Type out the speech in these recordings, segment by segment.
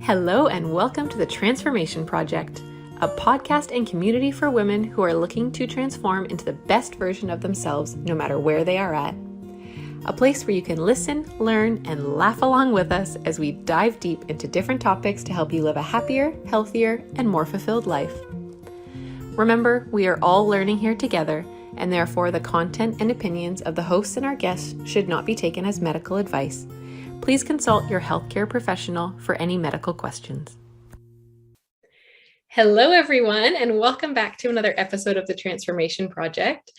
Hello and welcome to the Transformation Project, a podcast and community for women who are looking to transform into the best version of themselves no matter where they are at. A place where you can listen, learn, and laugh along with us as we dive deep into different topics to help you live a happier, healthier, and more fulfilled life. Remember, we are all learning here together, and therefore the content and opinions of the hosts and our guests should not be taken as medical advice. Please consult your healthcare professional for any medical questions. Hello, everyone, and welcome back to another episode of the Transformation Project.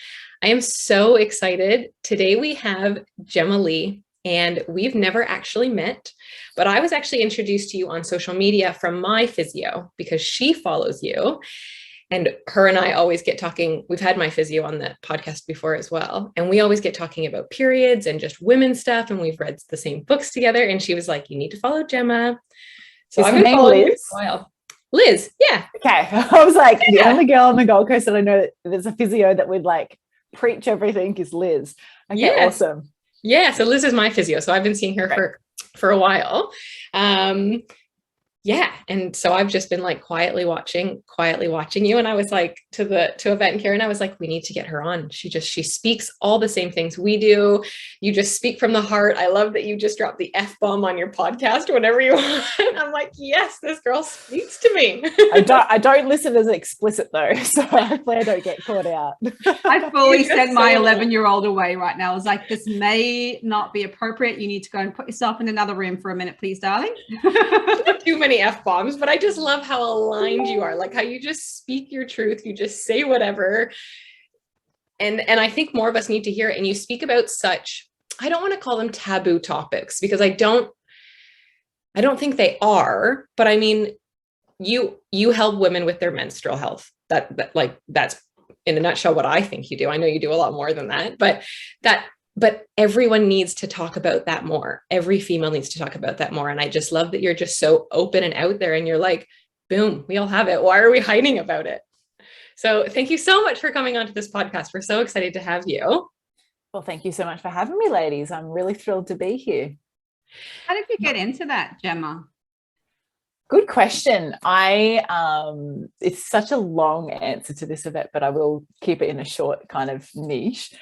I am so excited. Today we have Jema Lee, and we've never actually met, but I was actually introduced to you on social media from my physio because she follows you. And her and I always get talking. We've had my physio on the podcast before as well. And we always get talking about periods and just women's stuff. And we've read the same books together. And she was like, you need to follow Jema. So I've been following her for a while. Liz, yeah. Okay. I was like, the only girl on the Gold Coast that I know that there's a physio that would like preach everything is Liz. Okay, yeah. Awesome. Yeah. So Liz is my physio. So I've been seeing her for a while. Yeah. And so I've just been like quietly watching you. And I was like to a vet in Karen, I was like, we need to get her on. She speaks all the same things we do. You just speak from the heart. I love that you just dropped the F-bomb on your podcast whenever you want. I'm like, yes, this girl speaks to me. I don't listen as explicit though. So hopefully I don't get caught out. I fully sent my 11-year-old away right now. I was like, this may not be appropriate. You need to go and put yourself in another room for a minute, please, darling. Too many F-bombs, but I just love how aligned you are, like how you just speak your truth, you just say whatever. And I think more of us need to hear it. And you speak about such, I don't want to call them taboo topics because I don't think they are, but I mean, you help women with their menstrual health. That's in a nutshell what I think you do. I know you do a lot more than that, but everyone needs to talk about that more. Every female needs to talk about that more. And I just love that you're just so open and out there and you're like, boom, we all have it. Why are we hiding about it? So thank you so much for coming onto this podcast. We're so excited to have you. Well, thank you so much for having me, ladies. I'm really thrilled to be here. How did you get into that, Jema? Good question. It's such a long answer to this event, but I will keep it in a short kind of niche.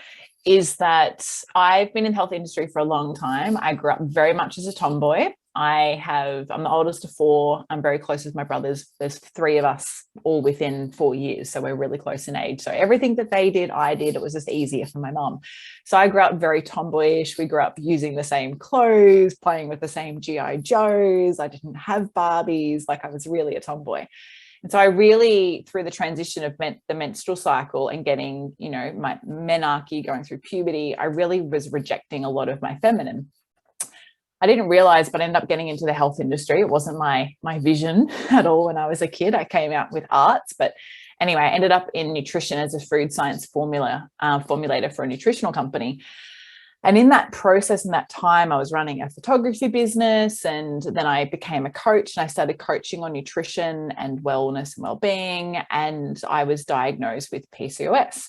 Is that I've been in the health industry for a long time. I grew up very much as a tomboy. I'm the oldest of four. I'm very close with my brothers. There's three of us all within 4 years. So we're really close in age. So everything that they did, I did. It was just easier for my mom. So I grew up very tomboyish. We grew up using the same clothes, playing with the same G.I. Joes. I didn't have Barbies. Like I was really a tomboy. And so I really, through the transition of the menstrual cycle and getting, my menarche, going through puberty, I really was rejecting a lot of my feminine. I didn't realize, but I ended up getting into the health industry. It wasn't my vision at all when I was a kid. I came out with arts, but anyway, I ended up in nutrition as a food science formulator for a nutritional company. And in that process, in that time, I was running a photography business, and then I became a coach and I started coaching on nutrition and wellness and well-being, and I was diagnosed with PCOS.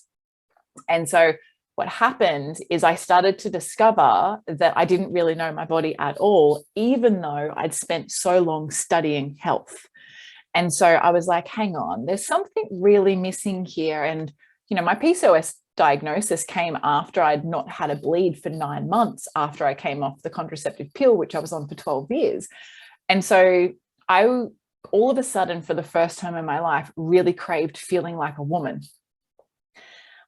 And so what happened is I started to discover that I didn't really know my body at all, even though I'd spent so long studying health. And so I was like, hang on, there's something really missing here. And, my PCOS diagnosis came after I'd not had a bleed for 9 months after I came off the contraceptive pill, which I was on for 12 years. And so I, all of a sudden, for the first time in my life, really craved feeling like a woman.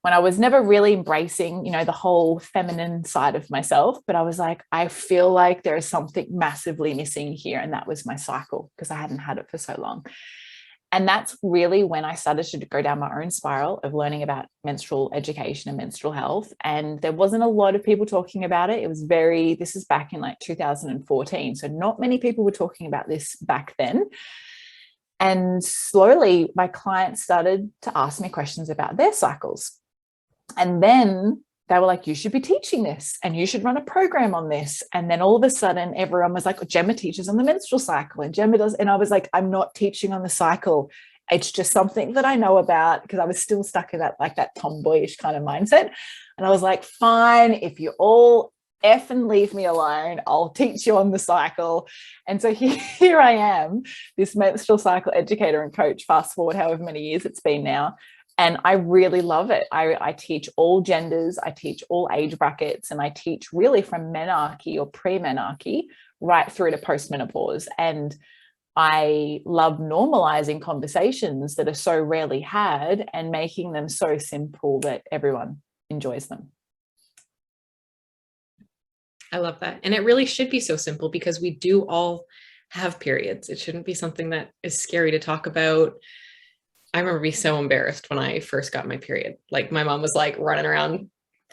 When I was never really embracing, the whole feminine side of myself, but I was like, I feel like there is something massively missing here. And that was my cycle, because I hadn't had it for so long. And that's really when I started to go down my own spiral of learning about menstrual education and menstrual health. And there wasn't a lot of people talking about it. This is back in like 2014. So not many people were talking about this back then. And slowly my clients started to ask me questions about their cycles. And then they were like, you should be teaching this and you should run a program on this. And then all of a sudden everyone was like, Jema teaches on the menstrual cycle and Jema does. And I was like, I'm not teaching on the cycle. It's just something that I know about, because I was still stuck in that tomboyish kind of mindset. And I was like, fine, if you all effing leave me alone. I'll teach you on the cycle. And so here I am, this menstrual cycle educator and coach, fast forward however many years it's been now. And I really love it. I teach all genders, I teach all age brackets, and I teach really from menarche or pre-menarche right through to postmenopause. And I love normalizing conversations that are so rarely had and making them so simple that everyone enjoys them. I love that. And it really should be so simple because we do all have periods. It shouldn't be something that is scary to talk about. I remember being so embarrassed when I first got my period. Like my mom was like running around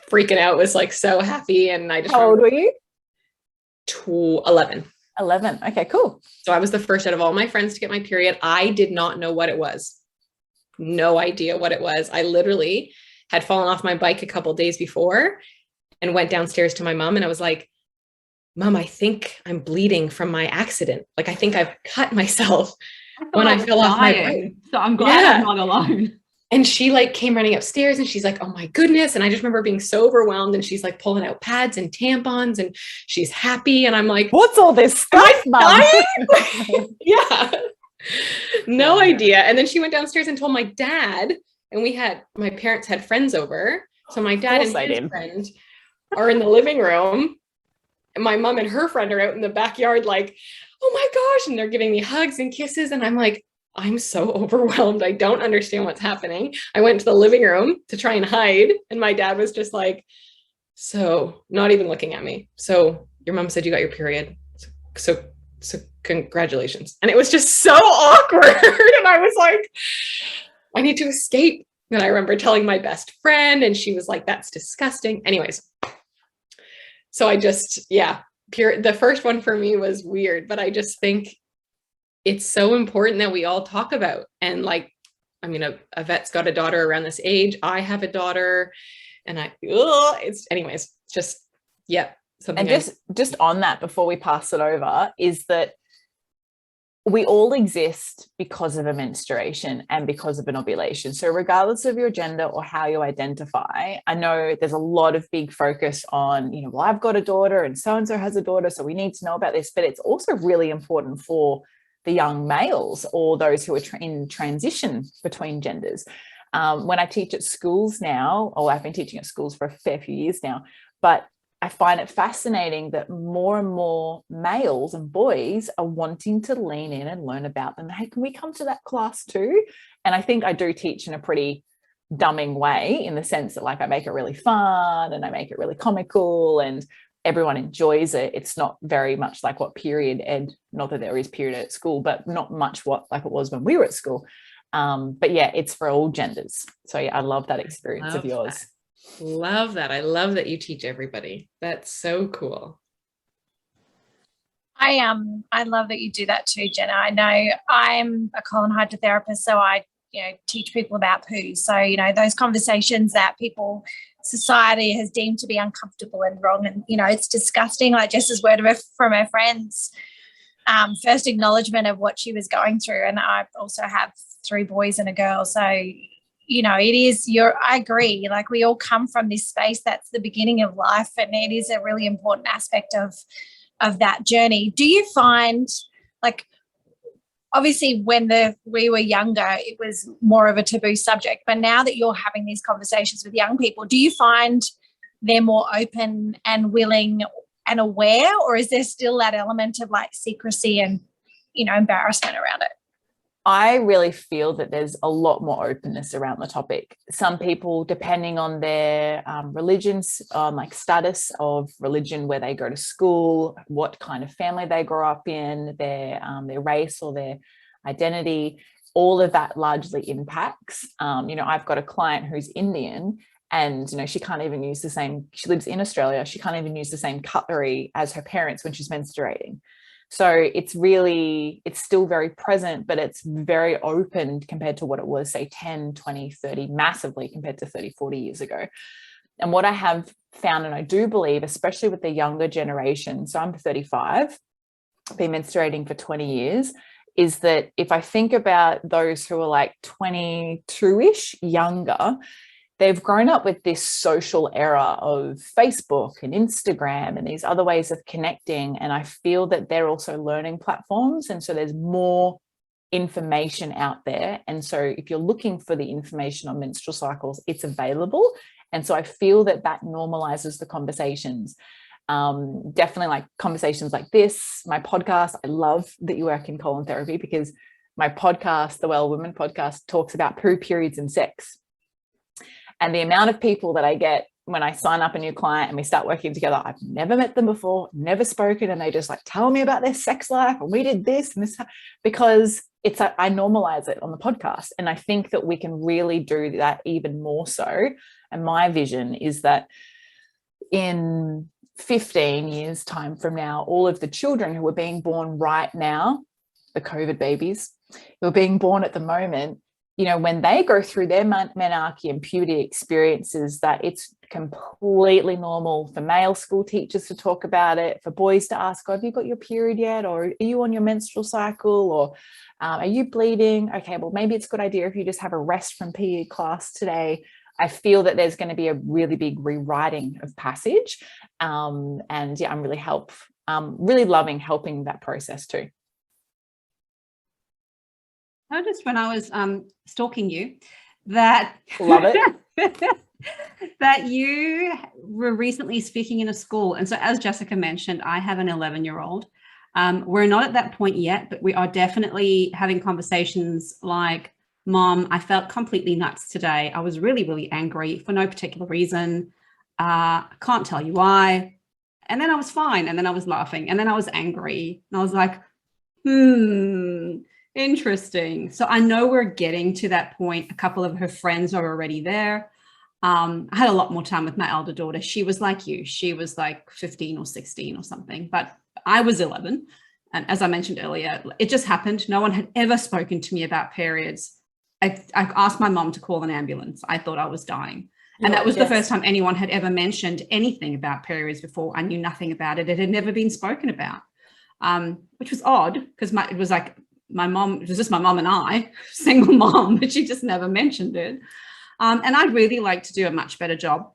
freaking out, was like so happy. And I just How old were you? 11. 11. Okay, cool. So I was the first out of all my friends to get my period. I did not know what it was. No idea what it was. I literally had fallen off my bike a couple of days before and went downstairs to my mom and I was like, Mom, I think I'm bleeding from my accident. Like, I think I've cut myself when I fell off my bike. So I'm glad I'm not alone. And she like came running upstairs and she's like, oh my goodness. And I just remember being so overwhelmed and she's like pulling out pads and tampons and she's happy. And I'm like, what's all this stuff, Mom? Yeah. No idea. And then she went downstairs and told my dad, and my parents had friends over. So my dad and his friend are in the living room. And my mom and her friend are out in the backyard like, oh my gosh. And they're giving me hugs and kisses. And I'm like, I'm so overwhelmed. I don't understand what's happening. I went to the living room to try and hide. And my dad was just like, so not even looking at me. So your mom said you got your period. So congratulations. And it was just so awkward. And I was like, I need to escape. And I remember telling my best friend and she was like, that's disgusting. Anyways. So I just, the first one for me was weird, but I just think it's so important that we all talk about. And like, I mean, a vet's got a daughter around this age. I have a daughter and anyways, just, something. And just on that, before we pass it over, is that we all exist because of a menstruation and because of an ovulation. So regardless of your gender or how you identify, I know there's a lot of big focus on, well, I've got a daughter and so-and-so has a daughter, so we need to know about this, but it's also really important for the young males or those who are in transition between genders. When I teach at schools now, or I've been teaching at schools for a fair few years now, but I find it fascinating that more and more males and boys are wanting to lean in and learn about them. Hey, can we come to that class too? And I think I do teach in a pretty dumbing way, in the sense that like I make it really fun and I make it really comical and everyone enjoys it. It's not very much like what period ed, not that there is period ed at school, but not much like it was when we were at school. But yeah, it's for all genders. So yeah, I love that experience of yours. Love that. I love that you teach everybody. That's so cool. I love that you do that too, Jenna. I know I'm a colon hydrotherapist, so I teach people about poo. So those conversations that society has deemed to be uncomfortable and wrong, and it's disgusting. Like Jess's word from her friends, first acknowledgement of what she was going through, and I also have 3 boys and a girl, so it is I agree. Like we all come from this space. That's the beginning of life. And it is a really important aspect of that journey. Do you find, like, obviously when we were younger, it was more of a taboo subject, but now that you're having these conversations with young people, do you find they're more open and willing and aware, or is there still that element of like secrecy and, embarrassment around it? I really feel that there's a lot more openness around the topic. Some people, depending on their religions, like status of religion, where they go to school, what kind of family they grow up in, their race or their identity, all of that largely impacts. I've got a client who's Indian, and she can't even use she lives in Australia, she can't even use the same cutlery as her parents when she's menstruating. So it's still very present, but it's very open compared to what it was, say 10, 20, 30, massively compared to 30, 40 years ago. And what I have found, and I do believe, especially with the younger generation, so I'm 35, been menstruating for 20 years, is that if I think about those who are like 22-ish, younger, they've grown up with this social era of Facebook and Instagram and these other ways of connecting. And I feel that they're also learning platforms. And so there's more information out there. And so if you're looking for the information on menstrual cycles, it's available. And so I feel that that normalizes the conversations. Definitely like conversations like this, my podcast. I love that you work in colon therapy, because my podcast, the Well Women podcast, talks about poo, periods, and sex. And the amount of people that I get when I sign up a new client and we start working together, I've never met them before, never spoken, and they just like tell me about their sex life, and we did this and this, because it's I normalize it on the podcast. And I think that we can really do that even more so. And my vision is that in 15 years time from now, all of the children who are being born right now, the COVID babies who are being born at the moment, you know, when they go through their menarche and puberty experiences, that it's completely normal for male school teachers to talk about it, for boys to ask, oh, have you got your period yet? Or are you on your menstrual cycle? Or are you bleeding? Okay, well, maybe it's a good idea if you just have a rest from PE class today. I feel that there's going to be a really big rewriting of passage. And yeah, I'm really loving helping that process too. I noticed when I was stalking you that love it that you were recently speaking in a school. And so as Jessica mentioned, I have an 11-year-old. We're not at that point yet, but we are definitely having conversations like, Mom, I felt completely nuts today. I was really, really angry for no particular reason. I can't tell you why. And then I was fine. And then I was laughing. And then I was angry. And I was like, interesting. So I know we're getting to that point. A couple of her friends are already there. I had a lot more time with my elder daughter. She was like you. She was like 15 or 16 or something, but I was 11. And as I mentioned earlier, it just happened. No one had ever spoken to me about periods. I asked my mom to call an ambulance. I thought I was dying. And that was the first time anyone had ever mentioned anything about periods before. I knew nothing about it. It had never been spoken about, which was odd, because it was just my mom and I, single mom, but she just never mentioned it. And I'd really like to do a much better job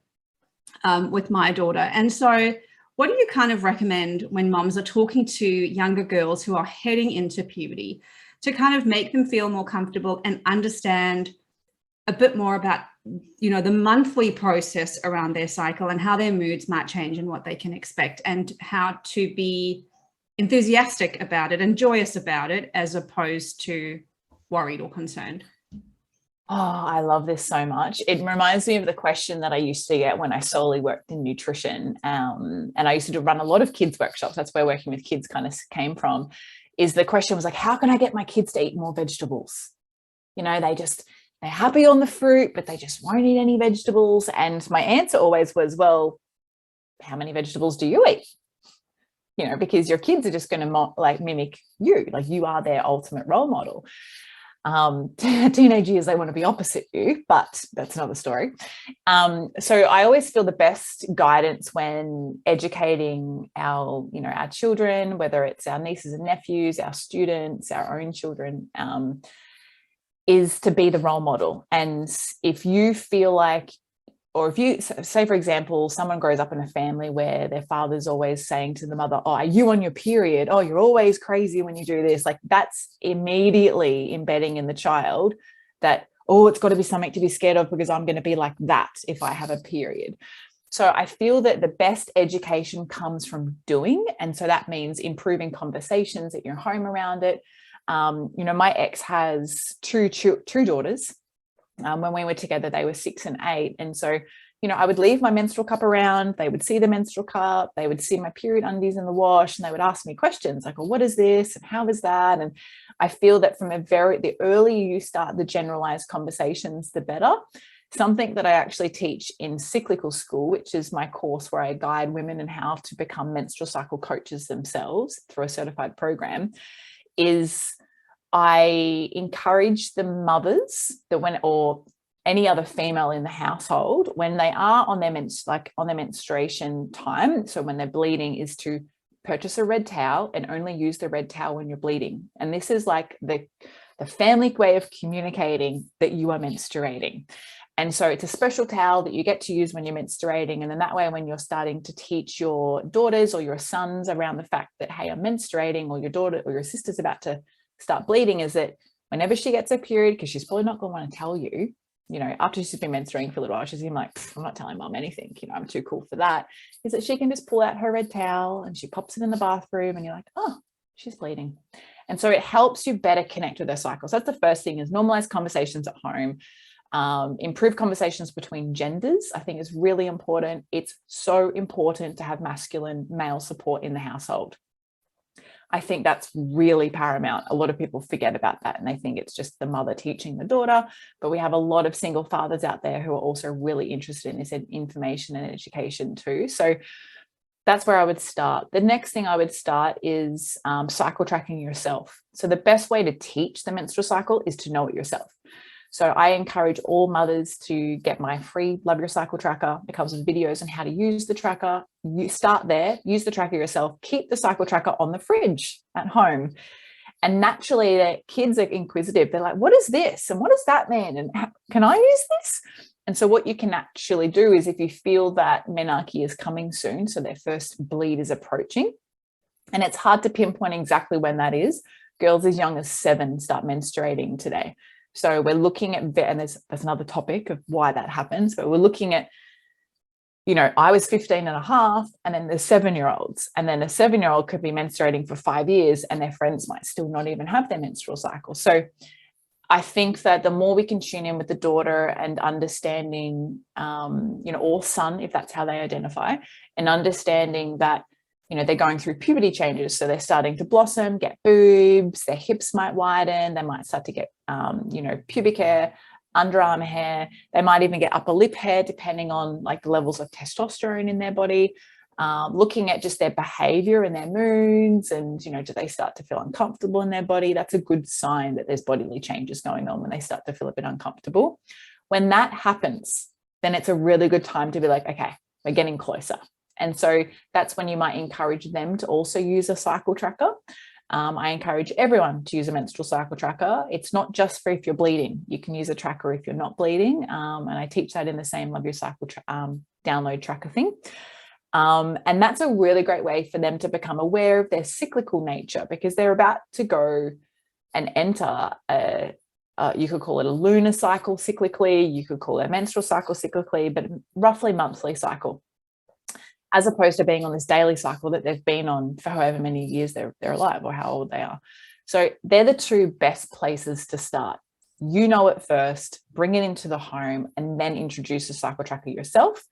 with my daughter. And so what do you kind of recommend when moms are talking to younger girls who are heading into puberty, to kind of make them feel more comfortable and understand a bit more about, you know, the monthly process around their cycle and how their moods might change and what they can expect, and how to be enthusiastic about it and joyous about it, as opposed to worried or concerned? Oh, I love this so much. It reminds me of the question that I used to get when I solely worked in nutrition. And I used to run a lot of kids workshops. That's where working with kids kind of came from. Is the question was like, how can I get my kids to eat more vegetables? You know, they're happy on the fruit, but they just won't eat any vegetables. And my answer always was, well, how many vegetables do you eat? You know, because your kids are just going to mimic you, like you are their ultimate role model. Teenage years, they want to be opposite you, but that's another story. So I always feel the best guidance when educating our children, whether it's our nieces and nephews, our students, our own children, is to be the role model. And if you feel like, or if you say, for example, someone grows up in a family where their father's always saying to the mother, oh, are you on your period? Oh, you're always crazy when you do this. Like, that's immediately embedding in the child that, oh, it's got to be something to be scared of because I'm going to be like that if I have a period. So I feel that the best education comes from doing. And so that means improving conversations at your home around it. My ex has two daughters. When we were together, they were 6 and 8. And so, I would leave my menstrual cup around. They would see the menstrual cup. They would see my period undies in the wash, and they would ask me questions like, well, what is this? And how is that? And I feel that from the earlier you start the generalized conversations, the better. Something that I actually teach in Cyclical School, which is my course where I guide women in how to become menstrual cycle coaches themselves through a certified program, is I encourage the mothers or any other female in the household, when they are on their menstruation time, so when they're bleeding, is to purchase a red towel and only use the red towel when you're bleeding. And this is like the family way of communicating that you are menstruating. And so it's a special towel that you get to use when you're menstruating. And then that way, when you're starting to teach your daughters or your sons around the fact that, hey, I'm menstruating, or your daughter or your sister's about to start bleeding, is that whenever she gets a period, because she's probably not going to want to tell you, after she's been menstruating for a little while, she's like, I'm not telling mom anything, I'm too cool for that, is that she can just pull out her red towel and she pops it in the bathroom and you're like, oh, she's bleeding. And so it helps you better connect with her cycle. So that's the first thing, is normalize conversations at home. Improve conversations between genders, I think, is really important. It's so important to have masculine male support in the household. I think that's really paramount. A lot of people forget about that and they think it's just the mother teaching the daughter, but we have a lot of single fathers out there who are also really interested in this information and education too. So that's where I would start. The next thing I would start is cycle tracking yourself. So the best way to teach the menstrual cycle is to know it yourself. So I encourage all mothers to get my free Love Your Cycle tracker. It comes with videos on how to use the tracker. You start there, use the tracker yourself, keep the cycle tracker on the fridge at home. And naturally, the kids are inquisitive. They're like, what is this? And what does that mean? And can I use this? And so what you can actually do is, if you feel that menarche is coming soon, so their first bleed is approaching, and it's hard to pinpoint exactly when that is. Girls as young as 7 start menstruating today. So we're looking at, and there's another topic of why that happens, but we're looking at, I was 15 and a half, and then there's 7-year-olds, and then a 7-year-old could be menstruating for 5 years and their friends might still not even have their menstrual cycle. So I think that the more we can tune in with the daughter and understanding, or son, if that's how they identify, and understanding that, they're going through puberty changes. So they're starting to blossom, get boobs, their hips might widen, they might start to get, pubic hair, underarm hair. They might even get upper lip hair, depending on like the levels of testosterone in their body. Looking at just their behavior and their moods, and, do they start to feel uncomfortable in their body? That's a good sign that there's bodily changes going on when they start to feel a bit uncomfortable. When that happens, then it's a really good time to be like, okay, we're getting closer. And so that's when you might encourage them to also use a cycle tracker. I encourage everyone to use a menstrual cycle tracker. It's not just for if you're bleeding. You can use a tracker if you're not bleeding. And I teach that in the same Love Your Cycle download tracker thing. And that's a really great way for them to become aware of their cyclical nature, because they're about to go and enter you could call it a lunar cycle cyclically, you could call it a menstrual cycle cyclically, but roughly monthly cycle, as opposed to being on this daily cycle that they've been on for however many years they're alive or how old they are. So they're the two best places to start. It first, bring it into the home, and then introduce a cycle tracker yourself,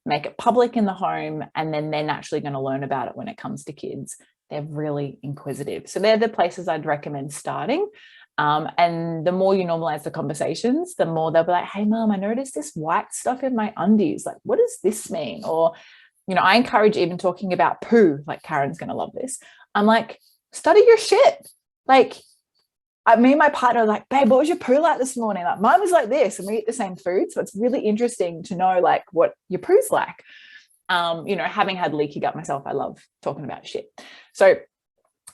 make it public in the home, and then they're naturally going to learn about it when it comes to kids. They're really inquisitive. So they're the places I'd recommend starting. And the more you normalize the conversations, the more they'll be like, hey, mom, I noticed this white stuff in my undies. Like, what does this mean? Or, I encourage even talking about poo. Like, Karen's going to love this. I'm like, study your shit. Like, me and my partner are like, babe, what was your poo like this morning? Like, mine was like this, and we eat the same food. So it's really interesting to know like what your poo's like. Having had leaky gut myself, I love talking about shit. So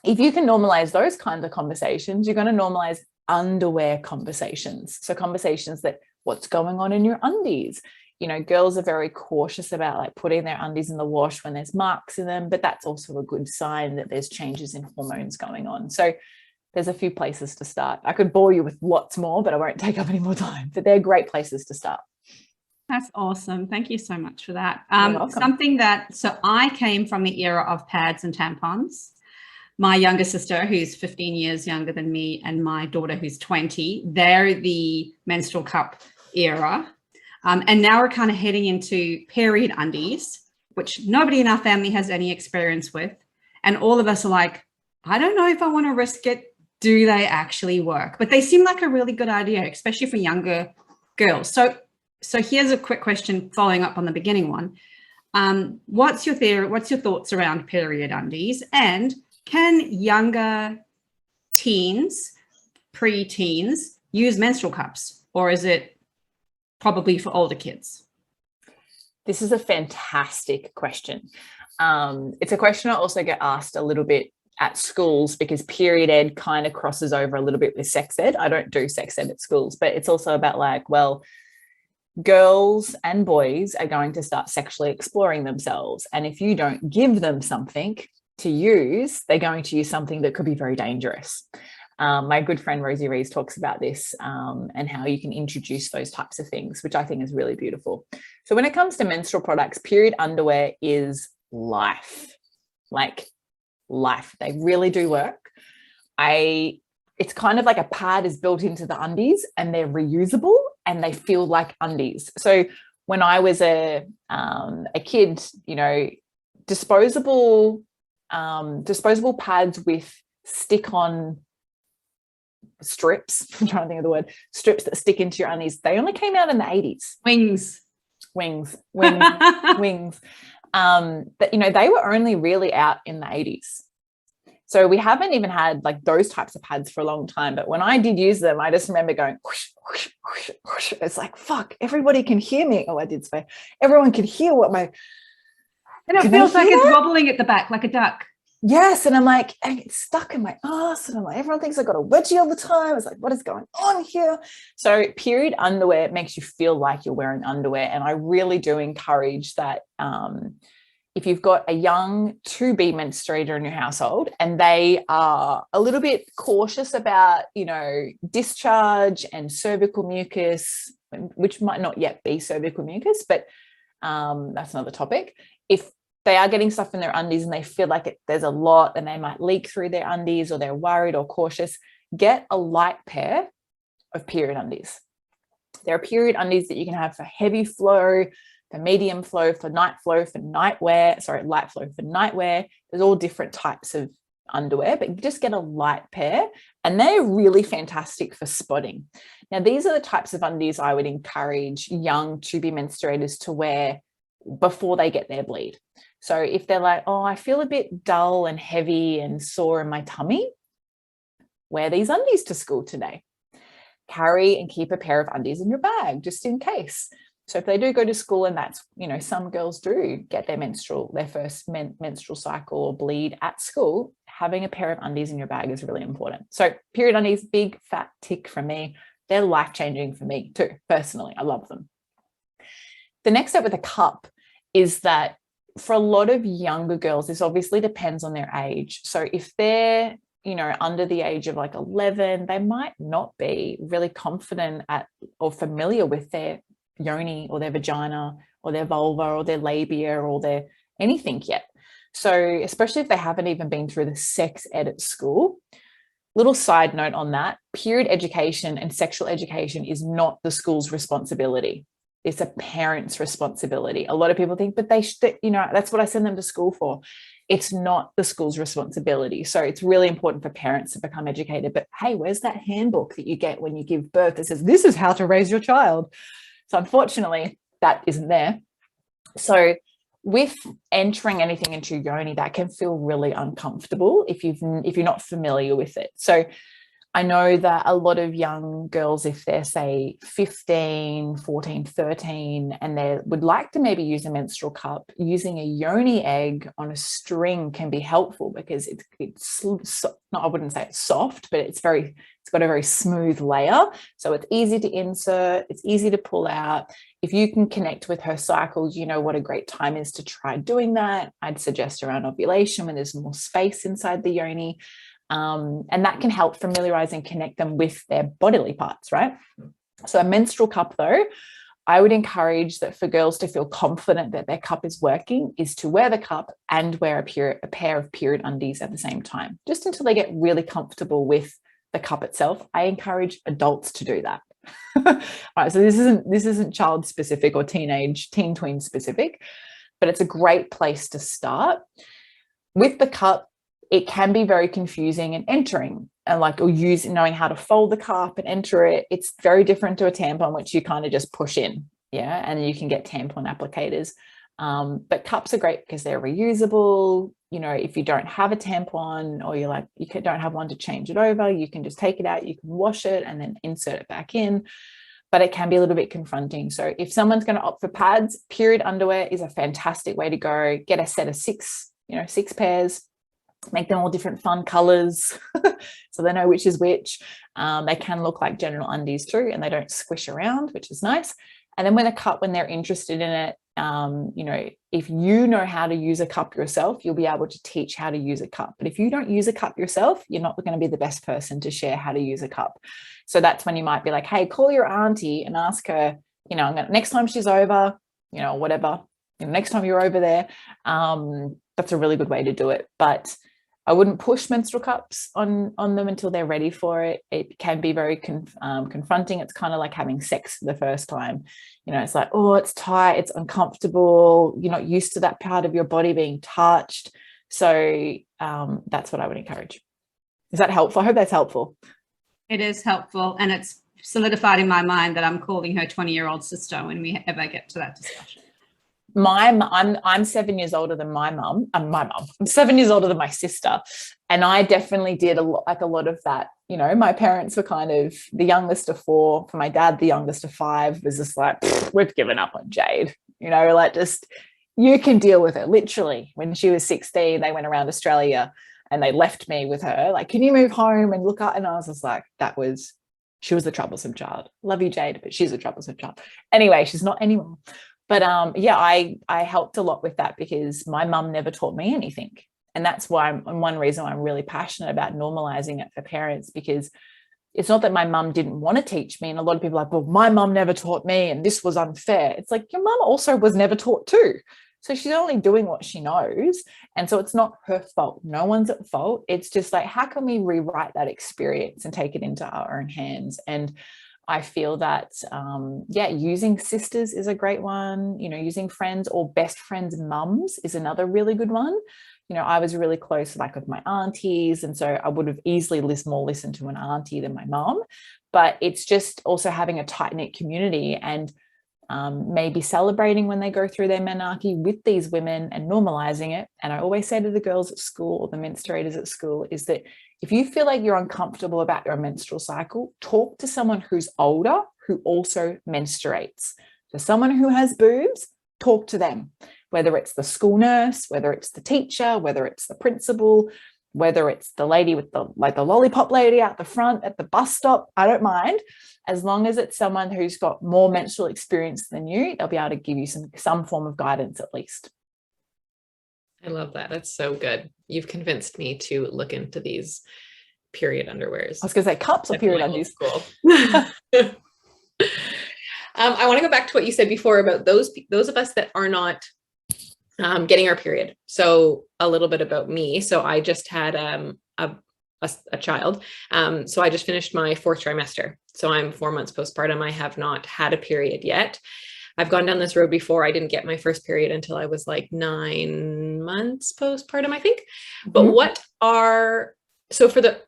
if you can normalize those kinds of conversations, you're going to normalize underwear conversations. So conversations that what's going on in your undies. Girls are very cautious about like putting their undies in the wash when there's marks in them, but that's also a good sign that there's changes in hormones going on. So there's a few places to start. I could bore you with lots more, but I won't take up any more time, but they're great places to start. That's awesome. Thank you so much for that. You're welcome. So I came from the era of pads and tampons. My younger sister, who's 15 years younger than me, and my daughter, who's 20, they're the menstrual cup era. And now we're kind of heading into period undies, which nobody in our family has any experience with. And all of us are like, I don't know if I want to risk it. Do they actually work? But they seem like a really good idea, especially for younger girls. So here's a quick question following up on the beginning one. What's your theory? What's your thoughts around period undies? And can younger teens, pre-teens, use menstrual cups? Or is it probably for older kids? This is a fantastic question. It's a question I also get asked a little bit at schools, because period ed kind of crosses over a little bit with sex ed. I don't do sex ed at schools, but it's also about like, well, girls and boys are going to start sexually exploring themselves. And if you don't give them something to use, they're going to use something that could be very dangerous. My good friend Rosie Rees talks about this and how you can introduce those types of things, which I think is really beautiful. So when it comes to menstrual products, period underwear is life, like life. They really do work. It's kind of like a pad is built into the undies, and they're reusable and they feel like undies. So when I was a kid, you know, disposable pads with stick-on strips, I'm trying to think of the word, strips that stick into your undies, they only came out in the 80s. Wings. But you know, they were only really out in the 80s. So we haven't even had like those types of pads for a long time. But when I did use them, I just remember going, whoosh, whoosh, whoosh, whoosh. It's like, fuck, everybody can hear me. Oh, I did say, everyone can hear what my... And it feels like it's wobbling at the back like a duck. Yes. And I'm like, and it's stuck in my ass. And I'm like, everyone thinks I got a wedgie all the time. It's like, what is going on here? So period underwear makes you feel like you're wearing underwear. And I really do encourage that if you've got a young to-be menstruator in your household and they are a little bit cautious about, you know, discharge and cervical mucus, which might not yet be cervical mucus, but that's another topic. If they are getting stuff in their undies and they feel like there's a lot and they might leak through their undies, or they're worried or cautious, get a light pair of period undies. There are period undies that you can have for heavy flow, for medium flow, for night flow, for nightwear, light flow for nightwear. There's all different types of underwear, but you just get a light pair and they're really fantastic for spotting. Now, these are the types of undies I would encourage young to-be menstruators to wear before they get their bleed. So if they're like, oh, I feel a bit dull and heavy and sore in my tummy, wear these undies to school today. Carry and keep a pair of undies in your bag just in case. So if they do go to school, and that's, you know, some girls do get their first menstrual cycle or bleed at school, having a pair of undies in your bag is really important. So period undies, big fat tick from me. They're life-changing for me too, personally. I love them. The next step with a cup is that for a lot of younger girls, this obviously depends on their age. So if they're, you know, under the age of like 11, they might not be really confident or familiar with their yoni or their vagina or their vulva or their labia or their anything yet. So especially if they haven't even been through the sex ed at school. Little side note on that, period education and sexual education is not the school's responsibility. It's a parent's responsibility. A lot of people think, but you know, that's what I send them to school for. It's not the school's responsibility. So it's really important for parents to become educated. But hey, where's that handbook that you get when you give birth that says, this is how to raise your child? So unfortunately, that isn't there. So with entering anything into your yoni, that can feel really uncomfortable if you're not familiar with it. So I know that a lot of young girls, if they're say 15, 14, 13, and they would like to maybe use a menstrual cup, using a yoni egg on a string can be helpful because I wouldn't say it's soft, but it's got a very smooth layer. So it's easy to insert, it's easy to pull out. If you can connect with her cycles, you know what a great time is to try doing that. I'd suggest around ovulation when there's more space inside the yoni. And that can help familiarize and connect them with their bodily parts, right? So a menstrual cup, though, I would encourage that for girls to feel confident that their cup is working is to wear the cup and wear a pair of period undies at the same time, just until they get really comfortable with the cup itself. I encourage adults to do that. All right, so this isn't child specific or teen tween specific, but it's a great place to start. With the cup, it can be very confusing and entering and knowing how to fold the cup and enter it. It's very different to a tampon, which you kind of just push in. Yeah. And you can get tampon applicators. But cups are great because they're reusable. You know, if you don't have a tampon or you don't have one to change it over, you can just take it out, you can wash it and then insert it back in. But it can be a little bit confronting. So if someone's going to opt for pads, period underwear is a fantastic way to go. Get a set of 6 pairs. Make them all different fun colors so they know which is which. They can look like general undies too, and they don't squish around, which is nice. And then with a cup, when they're interested in it, you know, if you know how to use a cup yourself, you'll be able to teach how to use a cup. But if you don't use a cup yourself, you're not going to be the best person to share how to use a cup. So that's when you might be like, hey, call your auntie and ask her, you know, next time she's over, you know, whatever, you know, next time you're over there. That's a really good way to do it. But I wouldn't push menstrual cups on them until they're ready for it. It can be very confronting. It's kind of like having sex for the first time. You know, it's like, oh, it's tight, it's uncomfortable. You're not used to that part of your body being touched. So that's what I would encourage. Is that helpful? I hope that's helpful. It is helpful. And it's solidified in my mind that I'm calling her 20-year-old sister when we ever get to that discussion. I'm 7 years older than my mum. I'm 7 years older than my sister. And I definitely did a lot of that. You know, my parents were kind of the youngest of 4. For my dad, the youngest of 5 was just like, we've given up on Jade. You know, like, just, you can deal with it. Literally, when she was 16, they went around Australia and they left me with her. Like, can you move home and look up? And I was just like, she was the troublesome child. Love you, Jade, but she's a troublesome child. Anyway, she's not anymore. But yeah, I helped a lot with that because my mum never taught me anything. And that's why one reason why I'm really passionate about normalizing it for parents, because it's not that my mum didn't want to teach me. And a lot of people are like, well, my mum never taught me and this was unfair. It's like, your mum also was never taught too. So she's only doing what she knows. And so it's not her fault. No one's at fault. It's just like, how can we rewrite that experience and take it into our own hands? And I feel that, using sisters is a great one. You know, using friends or best friends' mums is another really good one. You know, I was really close, like, with my aunties. And so I would have easily listened to an auntie than my mum. But it's just also having a tight-knit community and maybe celebrating when they go through their menarche with these women and normalizing it. And I always say to the girls at school or the menstruators at school is that if you feel like you're uncomfortable about your menstrual cycle, talk to someone who's older who also menstruates. So someone who has boobs, talk to them, whether it's the school nurse, whether it's the teacher, whether it's the principal, whether it's the lady with the lollipop lady out the front at the bus stop. I don't mind. As long as it's someone who's got more menstrual experience than you, they'll be able to give you some form of guidance at least. I love that. That's so good. You've convinced me to look into these period underwears. I was going to say cups or period undies. Cool. I want to go back to what you said before about those of us that are not getting our period. So a little bit about me. So I just had a child. So I just finished my 4th trimester. So I'm 4 months postpartum. I have not had a period yet. I've gone down this road before. I didn't get my first period until I was like 9 months postpartum, I think. But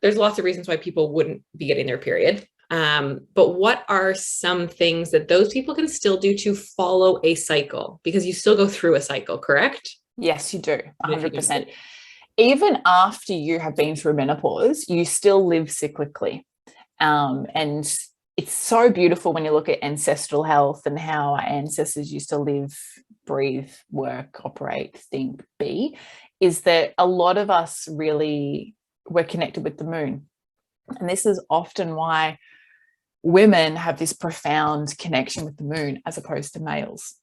there's lots of reasons why people wouldn't be getting their period. But what are some things that those people can still do to follow a cycle? Because you still go through a cycle, correct? Yes, you do. 100%. Even after you have been through menopause, you still live cyclically. And it's so beautiful when you look at ancestral health and how our ancestors used to live, breathe, work, operate, think, be, is that a lot of us really were connected with the moon. And this is often why women have this profound connection with the moon as opposed to males.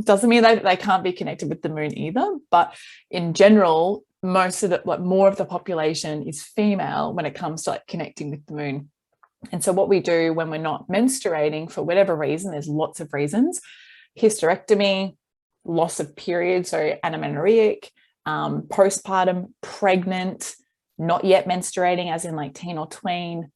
Doesn't mean they can't be connected with the moon either, but in general, more of the population is female when it comes to connecting with the moon. And so what we do when we're not menstruating for whatever reason, there's lots of reasons: hysterectomy, loss of period, so amenorrheic, postpartum, pregnant, not yet menstruating, as in like teen or tween,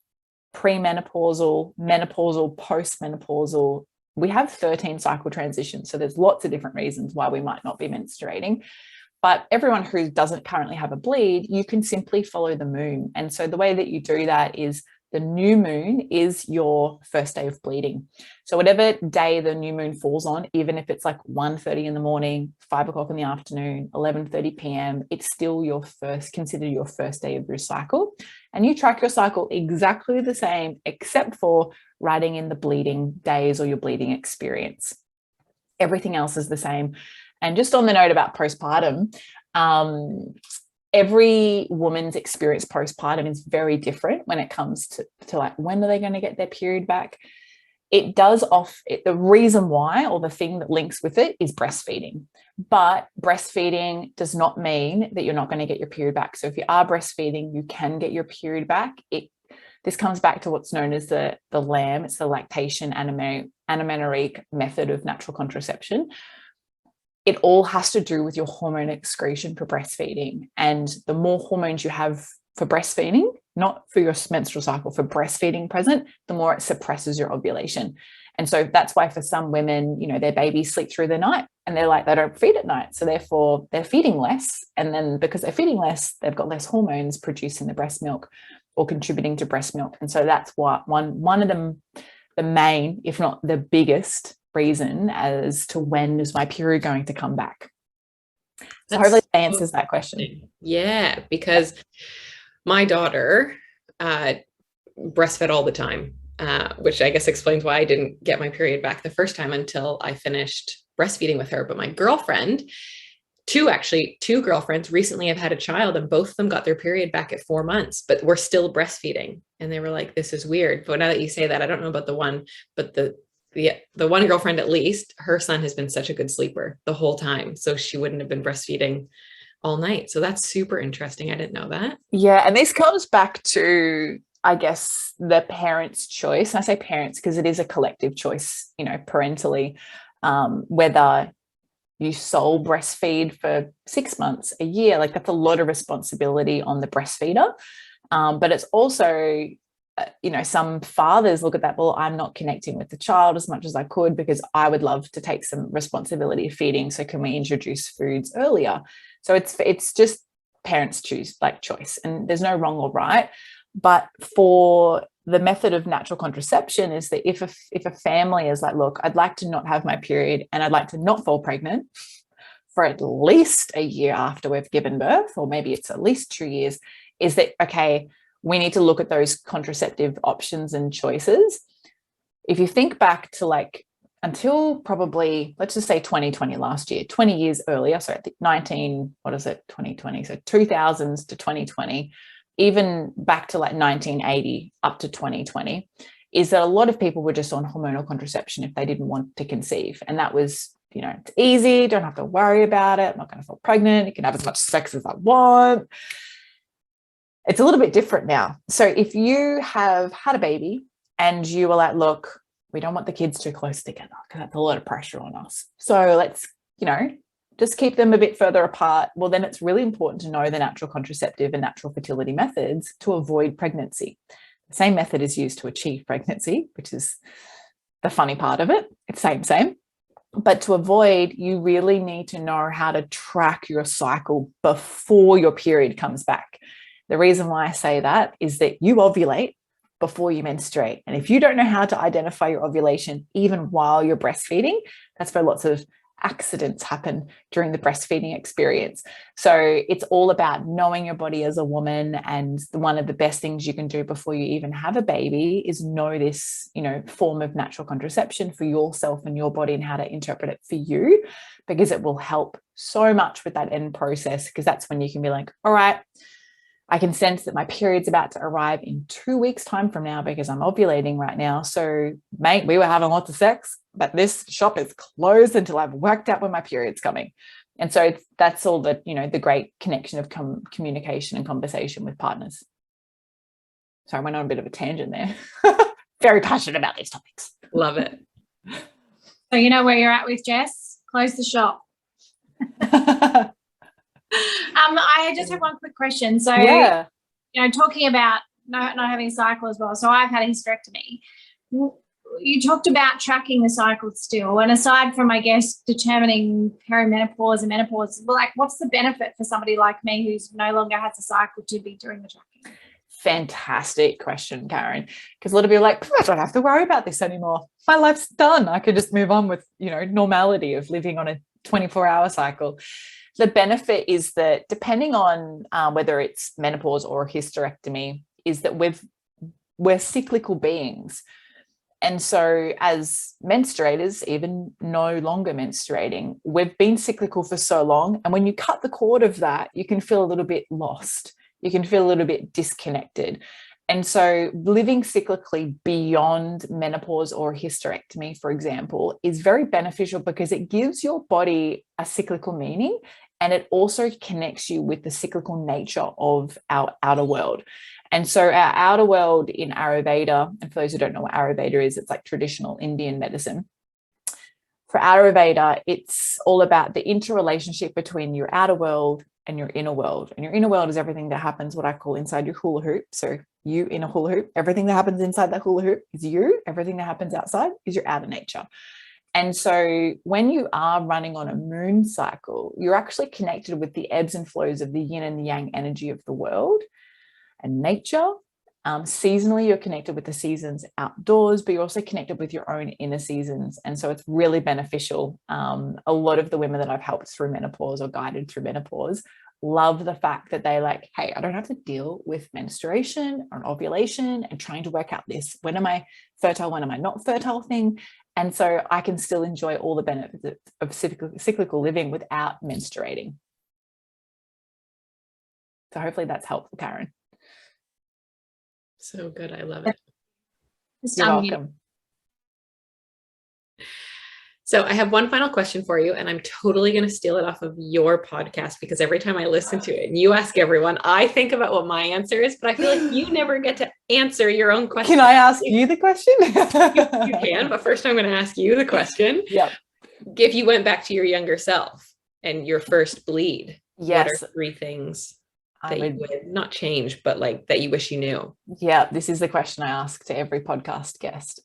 premenopausal, menopausal, postmenopausal. We have 13 cycle transitions. So there's lots of different reasons why we might not be menstruating. But everyone who doesn't currently have a bleed, you can simply follow the moon. And so the way that you do that is the new moon is your first day of bleeding. So whatever day the new moon falls on, even if it's like 1:30 in the morning, 5 o'clock in the afternoon, 11:30 p.m., it's still considered your first day of your cycle. And you track your cycle exactly the same, except for writing in the bleeding days or your bleeding experience. Everything else is the same. And just on the note about postpartum, every woman's experience postpartum is very different when it comes to like, when are they going to get their period back? it does the reason why, or the thing that links with it, is breastfeeding. But breastfeeding does not mean that you're not going to get your period back. So if you are breastfeeding, you can get your period back. This comes back to what's known as the LAM. It's the lactation amenorrheic method of natural contraception. It all has to do with your hormone excretion for breastfeeding. And the more hormones you have for breastfeeding, not for your menstrual cycle, for breastfeeding present, the more it suppresses your ovulation. And so that's why for some women, their babies sleep through the night and they don't feed at night. So therefore they're feeding less. And then because they're feeding less, they've got less hormones produced in the breast milk or contributing to breast milk. And so that's what one of them, the main, if not the biggest reason as to when is my period going to come back. So hopefully that answers that question. Yeah, because my daughter breastfed all the time, which I guess explains why I didn't get my period back the first time until I finished breastfeeding with her. But my girlfriend, two girlfriends recently have had a child, and both of them got their period back at 4 months, but we're still breastfeeding. And they were like, this is weird. But now that you say that, I don't know about the one, but the one girlfriend, at least, her son has been such a good sleeper the whole time. So she wouldn't have been breastfeeding all night. So that's super interesting. I didn't know that. Yeah. And this comes back to, I guess, the parent's choice. And I say parents because it is a collective choice, parentally, whether you sole breastfeed for 6 months, a year, like that's a lot of responsibility on the breastfeeder. But it's also, some fathers look at that, well, I'm not connecting with the child as much as I could because I would love to take some responsibility of feeding. So can we introduce foods earlier? So it's just parents choose choice, and there's no wrong or right. But for the method of natural contraception is that if a family is like, look, I'd like to not have my period and I'd like to not fall pregnant for at least a year after we've given birth, or maybe it's at least 2 years, is that, okay, we need to look at those contraceptive options and choices. If you think back to until probably, let's just say 2020, last year, 20 years earlier, so 2020, so 2000s to 2020, even back to 1980 up to 2020, is that a lot of people were just on hormonal contraception if they didn't want to conceive. And that was, it's easy, don't have to worry about it, I'm not going to fall pregnant, you can have as much sex as I want. It's a little bit different now. So if you have had a baby and you were like, look, we don't want the kids too close together because that's a lot of pressure on us. So let's, just keep them a bit further apart. Well, then it's really important to know the natural contraceptive and natural fertility methods to avoid pregnancy. The same method is used to achieve pregnancy, which is the funny part of it. It's same. But to avoid, you really need to know how to track your cycle before your period comes back. The reason why I say that is that you ovulate before you menstruate. And if you don't know how to identify your ovulation, even while you're breastfeeding, that's where lots of accidents happen during the breastfeeding experience. So it's all about knowing your body as a woman. And one of the best things you can do before you even have a baby is know this, form of natural contraception for yourself and your body and how to interpret it for you, because it will help so much with that end process. Because that's when you can be like, all right, I can sense that my period's about to arrive in 2 weeks' time from now because I'm ovulating right now. So, mate, we were having lots of sex, but this shop is closed until I've worked out when my period's coming. And so that's all the, the great connection of communication and conversation with partners. So I went on a bit of a tangent there. Very passionate about these topics. Love it. So you know where you're at with Jess? Close the shop. I just have one quick question. So, yeah. Talking about not having a cycle as well. So I've had a hysterectomy. You talked about tracking the cycle still. And aside from, I guess, determining perimenopause and menopause, what's the benefit for somebody like me who's no longer has a cycle to be doing the tracking? Fantastic question, Karen. Because a lot of people are like, I don't have to worry about this anymore. My life's done. I could just move on with, normality of living on a 24-hour cycle. The benefit is that depending on whether it's menopause or a hysterectomy, is that we're cyclical beings. And so as menstruators, even no longer menstruating, we've been cyclical for so long. And when you cut the cord of that, you can feel a little bit lost. You can feel a little bit disconnected. And so living cyclically beyond menopause or hysterectomy, for example, is very beneficial because it gives your body a cyclical meaning, and it also connects you with the cyclical nature of our outer world. And so our outer world in Ayurveda, and for those who don't know what Ayurveda is, it's like traditional Indian medicine. For Ayurveda, it's all about the interrelationship between your outer world and your inner world. And your inner world is everything that happens, what I call inside your hula hoop. So you in a hula hoop, everything that happens inside that hula hoop is you. Everything that happens outside is your outer nature. And so when you are running on a moon cycle, you're actually connected with the ebbs and flows of the yin and the yang energy of the world and nature. Seasonally, you're connected with the seasons outdoors, but you're also connected with your own inner seasons. And so it's really beneficial. A lot of the women that I've helped through menopause or guided through menopause love the fact that they like, hey, I don't have to deal with menstruation or ovulation and trying to work out this, when am I fertile, when am I not fertile thing. And so I can still enjoy all the benefits of cyclical living without menstruating. So hopefully that's helpful, Karen. So good. I love it. You're welcome. So I have one final question for you, and I'm totally going to steal it off of your podcast, because every time I listen to it and you ask everyone, I think about what my answer is, but I feel like you never get to answer your own question. Can I ask you the question? You can, but first I'm going to ask you the question. Yep. If you went back to your younger self and your first bleed, yes, what are 3 things that you would not change, but like that you wish you knew? Yeah, this is the question I ask to every podcast guest.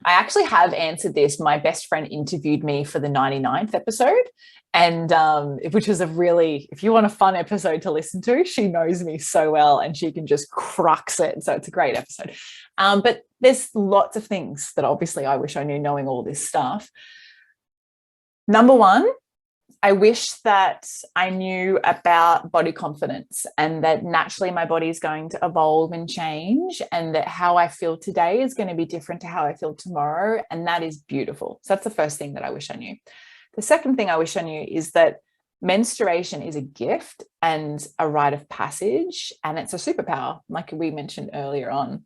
I actually have answered this. My best friend interviewed me for the 99th episode, and which was a really, if you want a fun episode to listen to, she knows me so well and she can just crux it. So it's a great episode. But there's lots of things that obviously I wish I knew, knowing all this stuff. Number 1, I wish that I knew about body confidence, and that naturally my body is going to evolve and change, and that how I feel today is going to be different to how I feel tomorrow. And that is beautiful. So that's the first thing that I wish I knew. The second thing I wish I knew is that menstruation is a gift and a rite of passage, and it's a superpower. Like we mentioned earlier on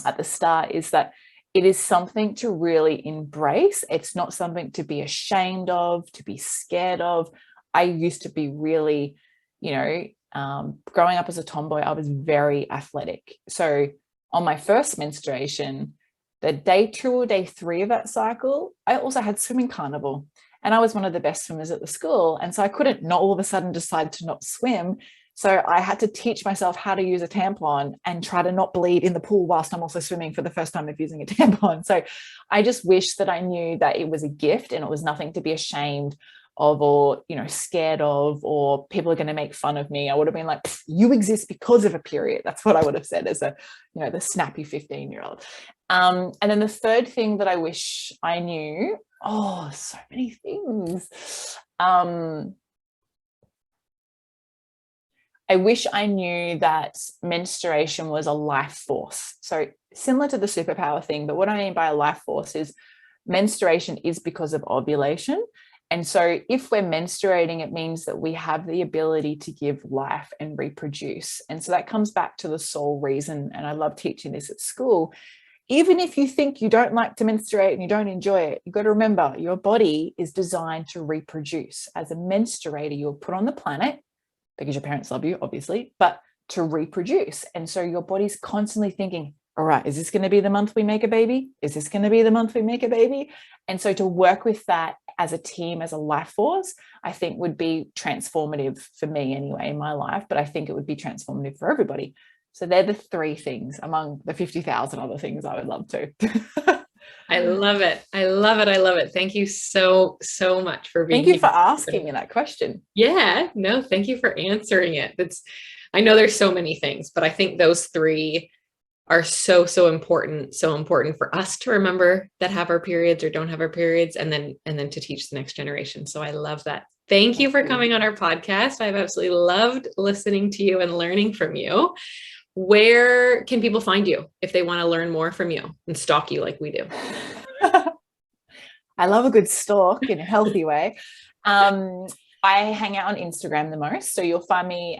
at the start, is that it is something to really embrace. It's not something to be ashamed of, to be scared of. I used to be really, growing up as a tomboy, I was very athletic. So on my first menstruation, the day 2 or day 3 of that cycle, I also had swimming carnival, and I was one of the best swimmers at the school. And so I couldn't not all of a sudden decide to not swim. So I had to teach myself how to use a tampon and try to not bleed in the pool whilst I'm also swimming for the first time of using a tampon. So I just wish that I knew that it was a gift and it was nothing to be ashamed of, or, scared of, or people are going to make fun of me. I would have been like, you exist because of a period. That's what I would have said as the snappy 15-year-old. And then the third thing that I wish I knew, so many things. I wish I knew that menstruation was a life force. So similar to the superpower thing, but what I mean by a life force is menstruation is because of ovulation. And so if we're menstruating, it means that we have the ability to give life and reproduce. And so that comes back to the sole reason. And I love teaching this at school. Even if you think you don't like to menstruate and you don't enjoy it, you've got to remember your body is designed to reproduce. As a menstruator, you're put on the planet because your parents love you, obviously, but to reproduce. And so your body's constantly thinking, all right, is this going to be the month we make a baby? Is this going to be the month we make a baby? And so to work with that as a team, as a life force, I think would be transformative for me anyway in my life, but I think it would be transformative for everybody. So they're the 3 things among the 50,000 other things I would love to. I love it. I love it. I love it. Thank you so, so much for being here. Thank you here. for asking me that question. Yeah, no, thank you for answering it. I know there's so many things, but I think those 3 are so, so important. So important for us to remember that have our periods or don't have our periods, and then to teach the next generation. So I love that. Thank you for coming on our podcast. I've absolutely loved listening to you and learning from you. Where can people find you if they want to learn more from you and stalk you like we do? I love a good stalk in a healthy way. I hang out on Instagram the most. So you'll find me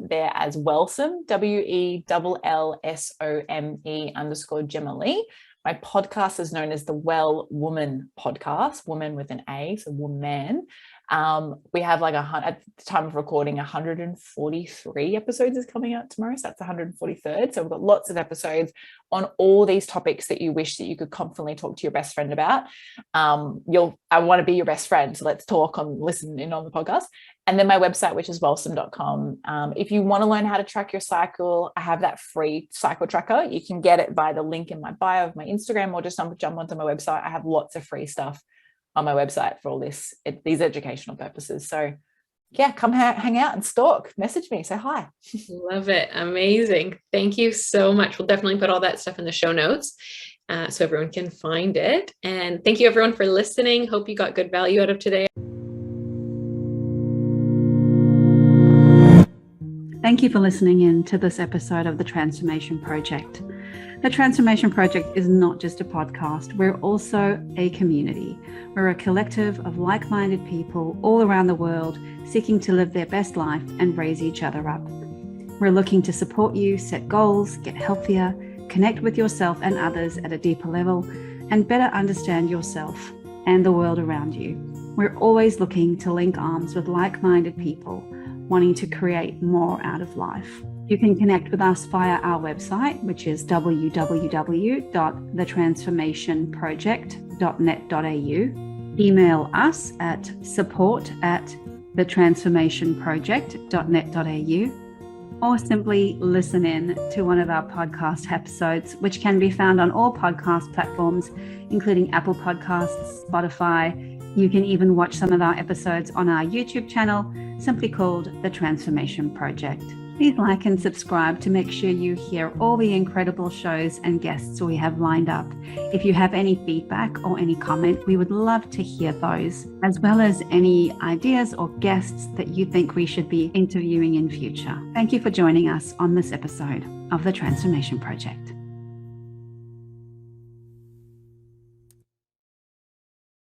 there as Wellsome, WELLSOME_Jema Lee. My podcast is known as the Well Woman Podcast, woman with an A, so woman. We have at the time of recording, 143 episodes is coming out tomorrow. So that's 143rd. So we've got lots of episodes on all these topics that you wish that you could confidently talk to your best friend about. I want to be your best friend. So let's talk listen in on the podcast. And then my website, which is wellsome.com. If you want to learn how to track your cycle, I have that free cycle tracker. You can get it via the link in my bio of my Instagram, or just jump onto my website. I have lots of free stuff on my website for all these educational purposes. So yeah, come hang out and stalk, message me, say hi. Love it. Amazing. Thank you so much. We'll definitely put all that stuff in the show notes so everyone can find it. And thank you everyone for listening. Hope you got good value out of today. Thank you for listening in to this episode of The Transformation Project. The Transformation Project is not just a podcast, we're also a community. We're a collective of like-minded people all around the world seeking to live their best life and raise each other up. We're looking to support you, set goals, get healthier, connect with yourself and others at a deeper level, and better understand yourself and the world around you. We're always looking to link arms with like-minded people wanting to create more out of life. You can connect with us via our website, which is www.thetransformationproject.net.au. Email us at support@thetransformationproject.net.au, or simply listen in to one of our podcast episodes, which can be found on all podcast platforms, including Apple Podcasts, Spotify. You can even watch some of our episodes on our YouTube channel, simply called The Transformation Project. Please like and subscribe to make sure you hear all the incredible shows and guests we have lined up. If you have any feedback or any comment, we would love to hear those, as well as any ideas or guests that you think we should be interviewing in future. Thank you for joining us on this episode of The Transformation Project.